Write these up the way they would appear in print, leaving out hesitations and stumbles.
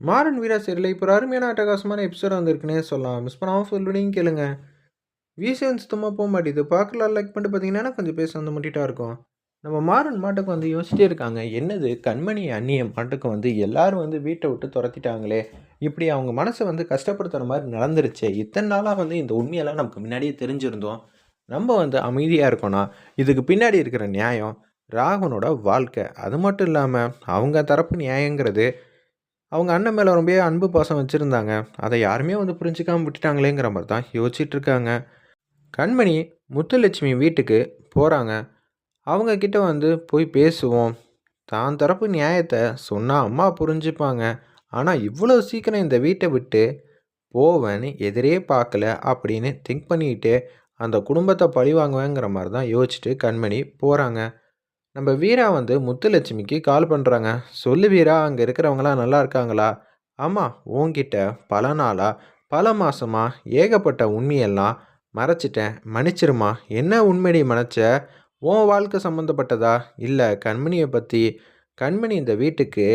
மாறன் வீரா சீரியல்ல இப்போ ஒரு அருமையான அட்டகாசமான எபிசோட் வந்திருக்குன்னே சொல்லலாம். மிஸ் பண்ணாம ஃபுல் வீடியோவும் கேளுங்க. வீசேன் சுத்தமா போ மாட்டேங்குது. பார்க்கலாம் லைக் பண்ணிட்டு பார்த்தீங்கன்னா, கொஞ்சம் பேச வந்து முட்டிட்டா இருக்கும். நம்ம மாறன் மாட்டுக்கு வந்து யோசிச்சிட்டே இருக்காங்க. என்னது கண்மணி அண்ணிய மாட்டுக்கு வந்து எல்லாரும் வந்து வீட்ட விட்டு தொரத்திட்டாங்களே! இப்படி அவங்க மனச வந்து கஷ்டப்படுத்துற மாரி நடந்துருச்சே! இத்தன நாளா வந்து இந்த உண்மையெல்லாம் நமக்கு முன்னாடியே தெரிஞ்சிருந்தோம். நம்ம வந்து அமைதியா இருக்கோம்னா, இதுக்கு பின்னாடி இருக்கிற நியாயம் ராகவனோட வாழ்க்கை. அது மட்டும் இல்லாம, அவங்க தரப்பு நியாயங்கிறது அவங்க அண்ணன் மேல ரொம்பவே அன்பு, பாசம் வச்சிருந்தாங்க. அத யாருமே வந்து புரிஞ்சுக்காம விட்டுட்டாங்களேங்கிற மாரி தான் யோசிச்சுட்டு இருக்காங்க. கண்மணி முத்துலட்சுமி வீட்டுக்கு போறாங்க. அவங்க கிட்ட வந்து போய் பேசுவோம். தான் தரப்பு நியாயத்த சொன்னா அம்மா புரிஞ்சுப்பாங்க. ஆனா இவ்வளோ சீக்கிரம் இந்த வீட்ட விட்டு போவேன்னு எதிரே பார்க்கல அப்படின்னு திங்க் பண்ணிக்கிட்டே அந்த குடும்பத்த பழிவாங்குவேங்கிற மாரி தான் யோசிச்சுட்டு கண்மணி போறாங்க. நம்ம வீரா வந்து முத்துலட்சுமிக்கு கால் பண்ணுறாங்க. சொல்லு வீரா, அங்கே இருக்கிறவங்களாம் நல்லா இருக்காங்களா? ஆமா, உன்கிட்ட பல நாளா, பல மாசமா ஏகப்பட்ட உண்மையெல்லாம் மறைச்சிட்டேன். மன்னிச்சிருமா. என்ன உண்மைடி மறைச்ச? உன் வாழ்க்கை சம்மந்தப்பட்டதா? இல்லை கண்மணியை பற்றி. கண்மணி இந்த வீட்டுக்கு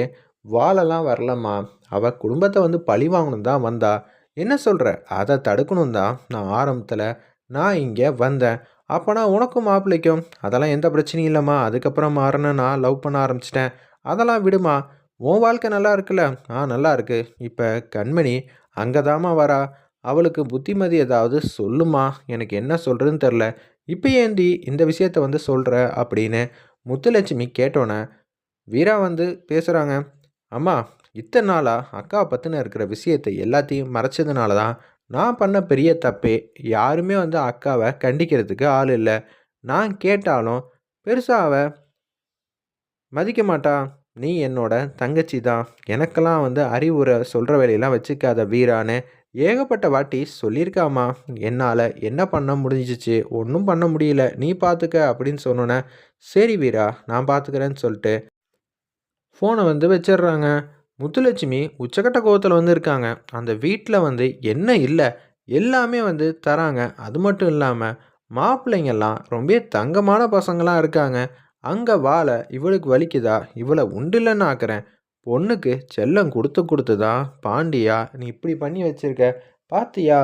வாழலாம் வரலம்மா. அவ குடும்பத்தை வந்து பழி வாங்கணும் தான் வந்தா. என்ன சொல்கிற? அதை தடுக்கணும் தான் நான் இங்கே வந்தேன். அப்போனா உனக்கும் மாப்பிள்ளைக்கும் அதெல்லாம் எந்த பிரச்சனையும் இல்லைம்மா. அதுக்கப்புறம் மாறன நான் லவ் பண்ண ஆரம்பிச்சிட்டேன். அதெல்லாம் விடுமா. உன் வாழ்க்கை நல்லா இருக்குல்ல? நல்லா இருக்கு. இப்போ கண்மணி அங்கே தாம்மா வரா. அவளுக்கு புத்திமதி ஏதாவது சொல்லுமா. எனக்கு என்ன சொல்கிறதுன்னு தெரில. இப்போ ஏண்டி இந்த விஷயத்த வந்து சொல்கிற அப்படின்னு முத்துலட்சுமி கேட்டோன்னே வீரா வந்து பேசுகிறாங்க. அம்மா, இத்தனை நாளாக அக்காவை பற்றின இருக்கிற விஷயத்தை எல்லாத்தையும் மறைச்சதுனால தான் நான் பண்ண பெரிய தப்பே. யாருமே வந்து அக்காவை கண்டிக்கிறதுக்கு ஆள் இல்லை. நான் கேட்டாலும் பெருசாக அவ மதிக்க மாட்டா. நீ என்னோட தங்கச்சி தான். எனக்கெல்லாம் வந்து அறிவுரை சொல்கிற வேலையெல்லாம் வச்சுக்காத வீரான்னு ஏகப்பட்ட வாட்டி சொல்லியிருக்காம்மா. என்னால் என்ன பண்ண முடிஞ்சிச்சு? ஒன்றும் பண்ண முடியல. நீ பார்த்துக்க அப்படின்னு சொன்னோன்னே, சரி வீரா, நான் பார்த்துக்கிறேன்னு சொல்லிட்டு ஃபோனை வந்து வச்சிடுறாங்க. முத்துலட்சுமி உச்சக்கட்ட கோவத்தில் வந்து இருக்காங்க. அந்த வீட்டில் வந்து என்ன இல்லை எல்லாமே வந்து தராங்க. அது மட்டும் இல்லாமல் மாப்பிள்ளைங்கெல்லாம் ரொம்ப தங்கமான பசங்களாக இருக்காங்க. அங்கே வாழ இவளுக்கு வலிக்குதா? இவளை உண்டில்லன்னு ஆக்குறேன். பொண்ணுக்கு செல்லம் கொடுத்து கொடுத்து தான் பாண்டியா நீ இப்படி பண்ணி வச்சிருக்க. பாத்தியா,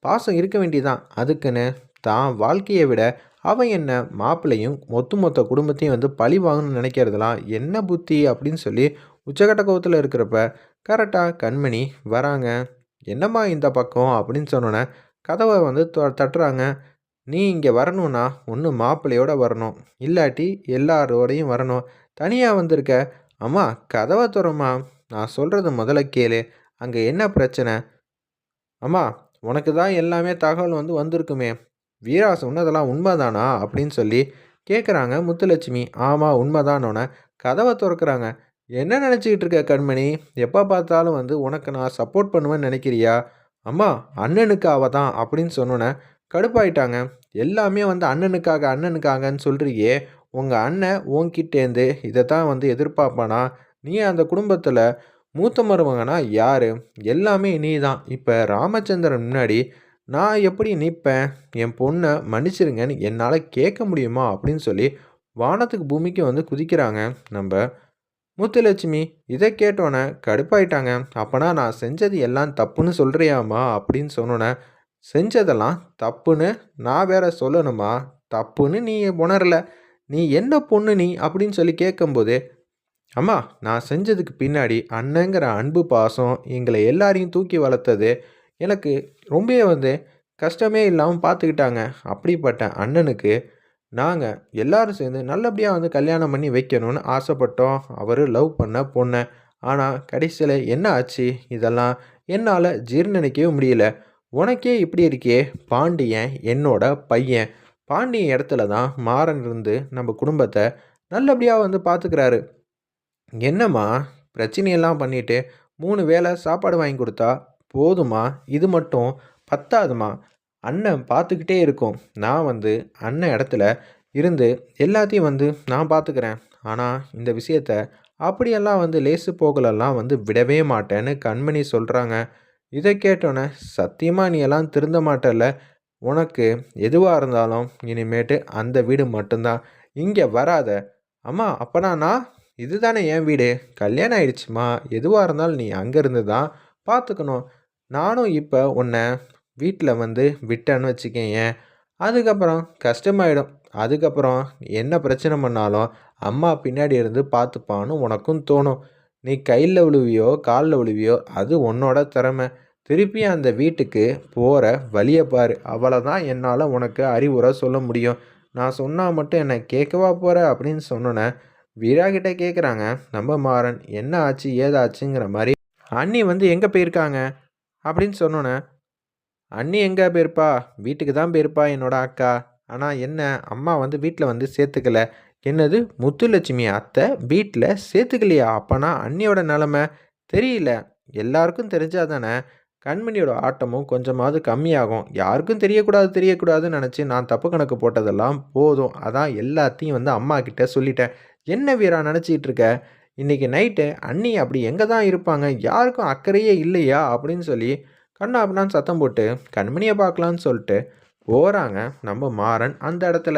பாசம் இருக்க வேண்டியதான். அதுக்குன்னு தான் வாழ்க்கையை விட அவன் என்ன மாப்பிள்ளையும் மொத்த குடும்பத்தையும் வந்து பழி வாங்கணும்னு நினைக்கிறதுலாம் என்ன புத்தி அப்படின்னு சொல்லி உச்சகட்ட கோவத்தில் இருக்கிறப்ப கரெக்டாக கண்மணி வராங்க. என்னம்மா இந்த பக்கம் அப்படின்னு சொன்னோன்னே கதவை வந்து தட்டுறாங்க. நீ இங்கே வரணும்னா ஒன்று மாப்பிள்ளையோட வரணும், இல்லாட்டி எல்லாரோடையும் வரணும். தனியாக வந்திருக்க. அம்மா, கதவை துறம்மா. நான் சொல்கிறது முதல்ல கேளு. அங்கே என்ன பிரச்சனை? அம்மா, உனக்கு தான் எல்லாமே தகவல் வந்து வந்திருக்குமே. வீரா சொன்னதெல்லாம் உண்மைதானா அப்படின்னு சொல்லி கேட்குறாங்க முத்துலட்சுமி. ஆமாம், உண்மைதானோன்னே கதவை திறக்கிறாங்க. என்ன நினச்சிக்கிட்டு இருக்க கண்மணி? எப்போ பார்த்தாலும் வந்து உனக்கு நான் சப்போர்ட் பண்ணுவேன்னு நினைக்கிறியா? அம்மா, அண்ணனுக்கு அவ தான் அப்படின்னு சொன்னோன்னே கடுப்பாயிட்டாங்க. எல்லாமே வந்து அண்ணனுக்காக அண்ணனுக்காகன்னு சொல்கிறியே. உங்கள் அண்ணன் உன்கிட்டேருந்து இதை தான் வந்து எதிர்பார்ப்பானா? நீ அந்த குடும்பத்தில் மூத்த மருமகனா யார்? எல்லாமே நீ தான். இப்போ ராமச்சந்திரன் முன்னாடி நான் எப்படி நிற்பேன்? என் பொண்ணை மன்னிச்சிருங்கன்னு என்னால் கேட்க முடியுமா அப்படின்னு சொல்லி வானத்துக்கு பூமிக்கு வந்து குதிக்கிறாங்க நம்ம முத்துலட்சுமி. இதை கேட்டோன்னே கடுப்பாயிட்டாங்க. அப்போனா நான் செஞ்சது எல்லாம் தப்புன்னு சொல்கிறியாம்மா அப்படின்னு சொன்னோன்னே, செஞ்சதெல்லாம் தப்புன்னு நான் வேற சொல்லணுமா? தப்புன்னு நீ உணரல. நீ என்ன பொண்ணு நீ அப்படின்னு சொல்லி கேட்கும்போது, அம்மா, நான் செஞ்சதுக்கு பின்னாடி அண்ணங்கிற அன்பு பாசம் எங்களை எல்லாரையும் தூக்கி வளர்த்தது எனக்கு ரொம்பவே வந்து கஷ்டமே இல்லாமல் பார்த்துக்கிட்டாங்க. அப்படிப்பட்ட அண்ணனுக்கு நாங்கள் எல்லாரும் சேர்ந்து நல்லபடியாக வந்து கல்யாணம் பண்ணி வைக்கணும்னு ஆசைப்பட்டோம். அவர் லவ் பண்ண பொண்ணை. ஆனால் கடைசியில் என்ன ஆச்சு? இதெல்லாம் என்னால் ஜீர்ணிக்கவே முடியல. உனக்கே இப்படி இருக்கே. பாண்டியன் என்னோட பையன். பாண்டியன் இடத்துல தான் மாறன் இருந்து நம்ம குடும்பத்தை நல்லபடியாக வந்து பார்த்துக்கிறாரு. என்னம்மா, பிரச்சனையெல்லாம் பண்ணிட்டு 3 வேளை சாப்பாடு வாங்கி கொடுத்தா போதுமா? இது மட்டும் பத்தாதுமா? அண்ணன் பார்த்துக்கிட்டே இருக்கும். நான் வந்து அண்ணன் இடத்துல இருந்து எல்லாத்தையும் வந்து நான் பார்த்துக்கிறேன். ஆனால் இந்த விஷயத்த அப்படியெல்லாம் வந்து லேசு போகலெல்லாம் வந்து விடவே மாட்டேன்னு கண்மணி சொல்கிறாங்க. இதை கேட்டோன்னே, சத்தியமா நீ எல்லாம் திருந்த மாட்டல்ல. உனக்கு எதுவாக இருந்தாலும் இனிமேட்டு அந்த வீடு மட்டும்தான். இங்கே வராத. அம்மா, அப்பனா நான் இதுதானே என் வீடு. கல்யாணம் ஆயிடுச்சுமா. எதுவா இருந்தாலும் நீ அங்க இருந்து தான் பார்த்துக்கணும். நானும் இப்ப உன்ன வீட்ல வந்து விட்டேன்னு வச்சுக்கயேன், அதுக்கப்புறம் கஷ்டமாயிடும். அதுக்கப்புறம் என்ன பிரச்சனை பண்ணாலும் அம்மா பின்னாடி இருந்து பார்த்துப்பான்னு உனக்கும் தோணும். நீ கையில விழுவியோ, கால்ல விழுவியோ அது உன்னோட திறமை. திருப்பி அந்த வீட்டுக்கு போற வழிய பாரு. அவ்வளதான் என்னால உனக்கு அறிவுரை சொல்ல முடியும். நான் சொன்னா மட்டும் என்ன கேட்கவா போற? அப்படின்னு சொன்னோனே, வீரா கிட்ட கேட்குறாங்க நம்ம மாறன். என்ன ஆச்சு? ஏதாச்சுங்கிற மாரி. அண்ணி வந்து எங்க போயிருக்காங்க? அப்படின்னு சொன்னோனே, அண்ணி எங்க போயிருப்பா? வீட்டுக்கு தான் போயிருப்பா என்னோட அக்கா. ஆனா என்ன, அம்மா வந்து வீட்ல வந்து சேர்த்துக்கல. என்னது? முத்துலட்சுமி அத்தை வீட்ல சேர்த்துக்கலையா? அப்பனா அண்ணியோட நெலைமை தெரியல. எல்லாருக்கும் தெரிஞ்சா தானே கண்மணியோட ஆட்டமும் கொஞ்சமாவது கம்மியாகும். யாருக்கும் தெரியக்கூடாது தெரியக்கூடாதுன்னு நெனச்சு நான் தப்பு கணக்கு போட்டதெல்லாம் போதும். அதான் எல்லாத்தையும் வந்து அம்மாகிட்ட சொல்லிட்டேன். என்ன வீரா நெனச்சிட்டு இருக்க? இன்னைக்கு நைட்டு அண்ணி அப்படி எங்க தான் இருப்பாங்க? யாருக்கும் அக்கறையே இல்லையா? அப்படின்னு சொல்லி கன்னா பின்னான்னு சத்தம் போட்டு கண்மணிய பார்க்கலான்னு சொல்லிட்டு போறாங்க நம்ம மாறன் அந்த இடத்துல.